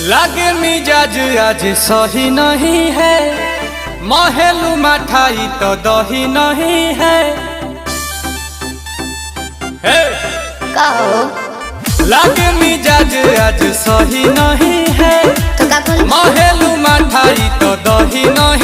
लागे मिजाज आज सही नहीं है, महलू मठाई तो दही नहीं है। लागे मिजाज आज सही नहीं है, तो महलू मठाई तो दही नहीं